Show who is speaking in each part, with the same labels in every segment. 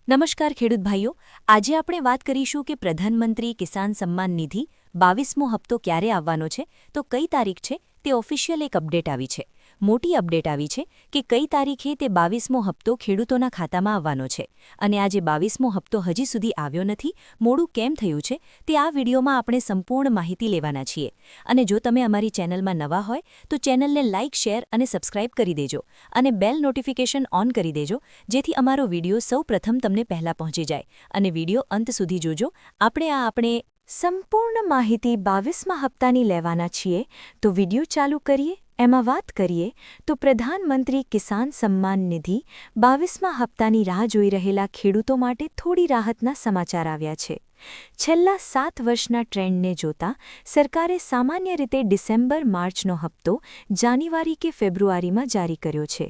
Speaker 1: નમસ્કાર ખેડૂત ભાઈઓ, આજે આપણે વાત કરીશું કે પ્રધાનમંત્રી કિસાન સન્માન નિધિ 22મો હપ્તો ક્યારે આવવાનો છે, તો કઈ તારીખ છે તે ઓફિશિયલ એક અપડેટ આવી છે. મોટી અપડેટ આવી છે કે કઈ તારીખે તે 22મો હપ્તો ખેડૂતોના ખાતામાં આવવાનો છે અને આ જે 22મો હપ્તો હજી સુધી આવ્યો નથી, મોડું કેમ થયું છે તે આ વિડીયોમાં આપણે સંપૂર્ણ માહિતી લેવાના છીએ. અને જો તમે અમારી ચેનલમાં નવા હોય તો ચેનલને લાઇક, શેર અને સબસ્ક્રાઇબ કરી દેજો અને બેલ નોટિફિકેશન ઓન કરી દેજો, જેથી અમારો વિડીયો સૌપ્રથમ તમને પહેલા પહોંચી જાય. અને વિડીયો અંત સુધી જોજો. આપણે સંપૂર્ણ માહિતી 22મા હપ્તાની લેવાના છીએ, તો વિડીયો ચાલુ કરીએ. એમાં વાત કરીએ તો પ્રધાનમંત્રી કિસાન સન્માન નિધિ 22મા હપ્તાની રાહ જોઈ રહેલા ખેડૂતો માટે થોડી રાહતના સમાચાર આવ્યા છે. છેલ્લા 7 વર્ષના ટ્રેન્ડને જોતા સરકારે સામાન્ય રીતે ડિસેમ્બર-માર્ચનો હપ્તો જાન્યુઆરી કે ફેબ્રુઆરીમાં જારી કર્યો છે.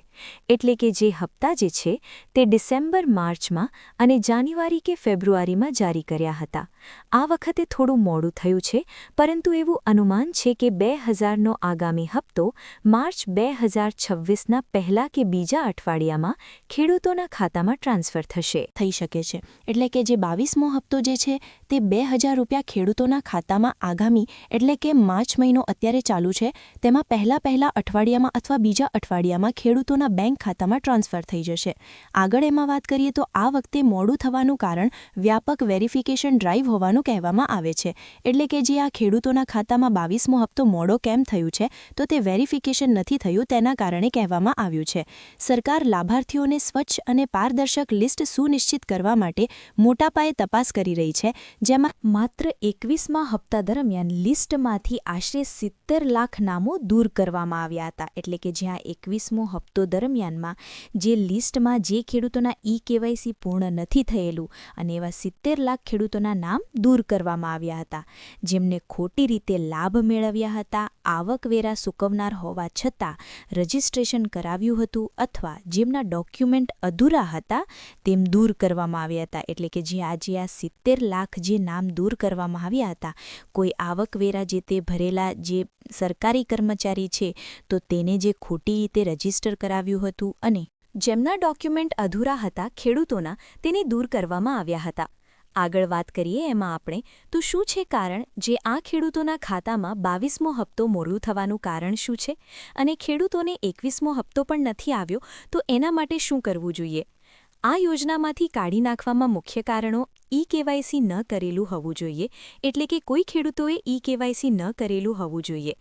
Speaker 1: એટલે કે જે હપ્તા જે છે તે ડિસેમ્બર-માર્ચમાં અને જાન્યુઆરી કે ફેબ્રુઆરીમાં જારી કર્યા હતા. આ વખતે થોડું મોડું થયું છે, પરંતુ એવું અનુમાન છે કે 2000નો આગામી હપ્તો માર્ચ 2026ના પહેલા કે બીજા અઠવાડિયામાં ખેડૂતોના ખાતામાં ટ્રાન્સફર થઈ શકે છે. એટલે કે જે 22મો હપ્તો જે છે તે 2000 રૂપિયા ખેડૂતોના ખાતામાં આગામી એટલે કે માર્ચ મહિનો અત્યારે ચાલુ છે તેમાં પહેલા અઠવાડિયામાં અથવા બીજા અઠવાડિયામાં ખેડૂતોના બેંક ખાતામાં ટ્રાન્સફર થઈ જશે. આગળ એમાં વાત કરીએ તો આ વખતે મોડું થવાનું કારણ વ્યાપક વેરિફિકેશન ડ્રાઈવ હોવાનું કહેવામાં આવે છે. એટલે કે જે આ ખેડૂતોના ખાતામાં 22મો હપ્તો મોડો કેમ થયું છે તો તે વેરિફિકેશન નથી થયું તેના કારણે કહેવામાં આવ્યું છે. સરકાર લાભાર્થીઓને સ્વચ્છ અને પારદર્શક લિસ્ટ સુનિશ્ચિત કરવા માટે મોટા પાયે તપાસ કરી રહી છે, જેમાં માત્ર 21મા હપ્તા દરમિયાન લિસ્ટમાંથી આશરે 70 લાખ નામો દૂર કરવામાં આવ્યા હતા. એટલે કે જ્યાં 21મો હપ્તો દરમિયાનમાં જે લિસ્ટમાં જે ખેડૂતોના ઈ-કેવાયસી પૂર્ણ નથી થયેલું અને એવા 70 લાખ ખેડૂતોના નામ દૂર કરવામાં આવ્યા હતા, જેમને ખોટી રીતે લાભ મેળવ્યા હતા, આવકવેરા ચૂકવનાર હોવા છતાં રજિસ્ટ્રેશન કરાવ્યું હતું અથવા જેમના ડોક્યુમેન્ટ અધૂરા હતા તેમ દૂર કરવામાં આવ્યા હતા. એટલે કે જે આજે આ 70 લાખ જે નામ દૂર કરવામાં આવ્યા હતા, કોઈ આવકવેરા જે તે ભરેલા જે સરકારી કર્મચારી છે તો તેને જે ખોટી રીતે રજિસ્ટર કરાવ્યું હતું અને જેમના ડોક્યુમેન્ટ અધૂરા હતા ખેડૂતોના, તેને દૂર કરવામાં આવ્યા હતા. આગળ વાત કરીએ એમાં આપણે તો શું છે કારણ જે આ ખેડૂતોના ખાતામાં 22મો હપ્તો મોડું થવાનું કારણ શું છે અને ખેડૂતોને 21મો હપ્તો પણ નથી આવ્યો તો એના માટે શું કરવું જોઈએ. આ યોજનામાંથી કાઢી નાખવામાં મુખ્ય કારણો ઈ-કેવાયસી ન કરેલું હોવું જોઈએ. એટલે કે કોઈ ખેડૂતોએ ઈ-કેવાયસી ન કરેલું હોવું જોઈએ.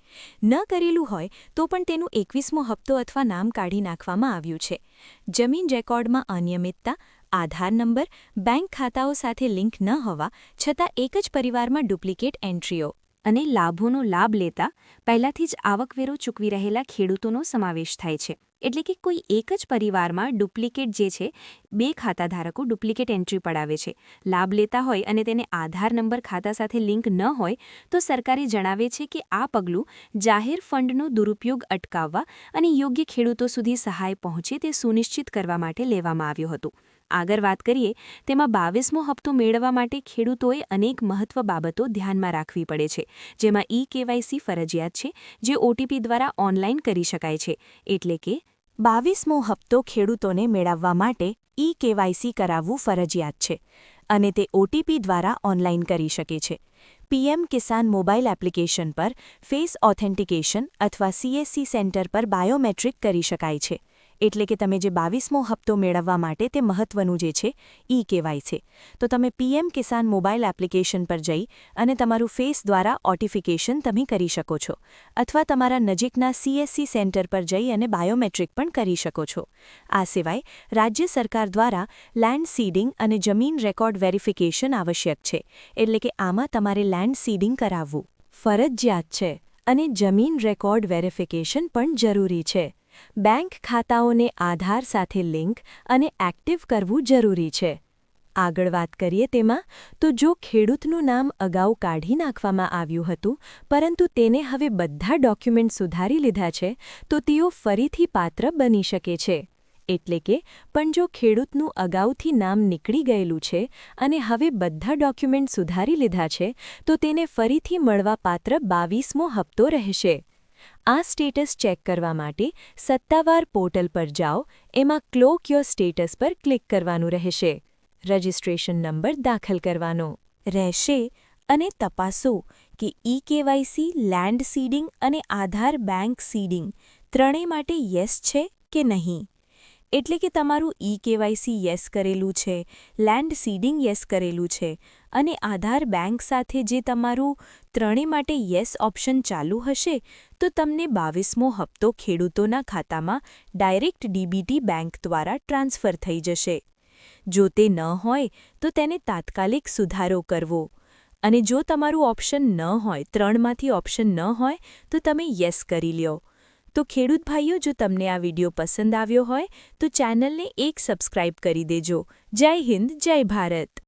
Speaker 1: ન કરેલું હોય તો પણ તેનું 21મો હપ્તો અથવા નામ કાઢી નાખવામાં આવ્યું છે. જમીન રેકોર્ડમાં અનિયમિતતા, આધાર નંબર, બેંક ખાતાઓ સાથે લિંક ન હોવા છતાં એક જ પરિવારમાં ડુપ્લિકેટ એન્ટ્રીઓ અને લાભોનો લાભ લેતા પહેલાથી જ આવકવેરો ચૂકવી રહેલા ખેડૂતોનો સમાવેશ થાય છે. એટલે કે કોઈ એક જ પરિવારમાં ડુપ્લિકેટ જે છે 2 ખાતાધારકો ડુપ્લિકેટ એન્ટ્રી પડાવે છે, લાભ લેતા હોય અને તેને આધાર નંબર ખાતા સાથે લિંક ન હોય તો સરકારે જણાવે છે કે આ પગલું જાહેર ફંડનો દુરુપયોગ અટકાવવા અને યોગ્ય ખેડૂતો સુધી સહાય પહોંચે તે સુનિશ્ચિત કરવા માટે લેવામાં આવ્યું હતું. આગળ વાત કરીએ તેમાં 22મો હપ્તો મેળવવા માટે ખેડૂતોએ અનેક મહત્વ બાબતો ધ્યાનમાં રાખવી પડે છે, જેમાં ઈ-કેવાયસી ફરજિયાત છે, જે ઓટીપી દ્વારા ઓનલાઈન કરી શકાય છે. એટલે કે 22મો હપ્તો ખેડૂતોને મેળવવા માટે ઈ-કેવાયસી કરાવવું ફરજિયાત છે અને તે ઓટીપી દ્વારા ઓનલાઈન કરી શકે છે. પીએમ કિસાન મોબાઈલ એપ્લિકેશન પર ફેસ ઓથેન્ટિકેશન અથવા સીએસસી સેન્ટર પર બાયોમેટ્રિક કરી શકાય છે. એટલે કે તમે જે 22મો હપ્તો મેળવવા માટે તે મહત્વનું જે છે ઈ-કેવાયસી તો તમે પીએમ કિસાન મોબાઈલ એપ્લિકેશન પર જઈ અને તમારું ફેસ દ્વારા ઓથેન્ટિકેશન તમે કરી શકો છો અથવા તમારા નજીકના સીએસસી સેન્ટર પર જઈ અને બાયોમેટ્રિક પણ કરી શકો છો. આ સિવાય રાજ્ય સરકાર દ્વારા લેન્ડ સીડિંગ અને જમીન રેકોર્ડ વેરિફિકેશન આવશ્યક છે. એટલે કે આમાં તમારે લેન્ડ સીડિંગ કરાવવું ફરજિયાત છે અને જમીન રેકોર્ડ વેરિફિકેશન પણ જરૂરી છે. બેંક ખાતાઓને આધાર સાથે લિંક અને એક્ટિવ કરવું જરૂરી છે. આગળ વાત કરીએ તેમાં તો જો ખેડૂતનું નામ અગાઉ કાઢી નાખવામાં આવ્યું હતું પરંતુ તેને હવે બધા ડોક્યુમેન્ટ સુધારી લીધા છે તો તેઓ ફરીથી પાત્ર બની શકે છે. એટલે કે પણ જો ખેડૂતનું અગાઉથી નામ નીકળી ગયેલું છે અને હવે બધા ડોક્યુમેન્ટ સુધારી લીધા છે તો તેને ફરીથી મળવાપાત્ર 22મો હપ્તો રહેશે. આ સ્ટેટસ ચેક કરવા માટે સત્તાવાર પોર્ટલ પર જાઓ, એમાં ક્લોક યોર સ્ટેટસ પર ક્લિક કરવાનું રહેશે. રજિસ્ટ્રેશન નંબર દાખલ કરવાનો રહેશે અને તપાસો કે ઈ-કેવાયસી, લેન્ડ સીડિંગ અને આધાર બેંક સીડિંગ ત્રણેય માટે યસ છે કે નહીં. એટલે કે તમારું ઈ-કેવાયસી યસ કરેલું છે, લેન્ડ સીડિંગ યસ કરેલું છે અને આધાર બેંક સાથે જે તમારું ત્રણેય માટે યસ ઓપ્શન ચાલુ હશે તો તમને 22મો હપ્તો ખેડૂતોના ખાતામાં ડાયરેક્ટ ડીબીટી બેંક દ્વારા ટ્રાન્સફર થઈ જશે. જો તે ન હોય તો તેને તાત્કાલિક સુધારો કરવો. અને જો તમારું ઓપ્શન ન હોય, ત્રણમાંથી ઓપ્શન ન હોય તો તમે યસ કરી લ્યો. તો ખેડૂત ભાઈઓ, જો તમને આ વિડિયો પસંદ આવ્યો હોય તો ચેનલને એક સબસ્ક્રાઇબ કરી દેજો. જય હિન્દ, જય ભારત.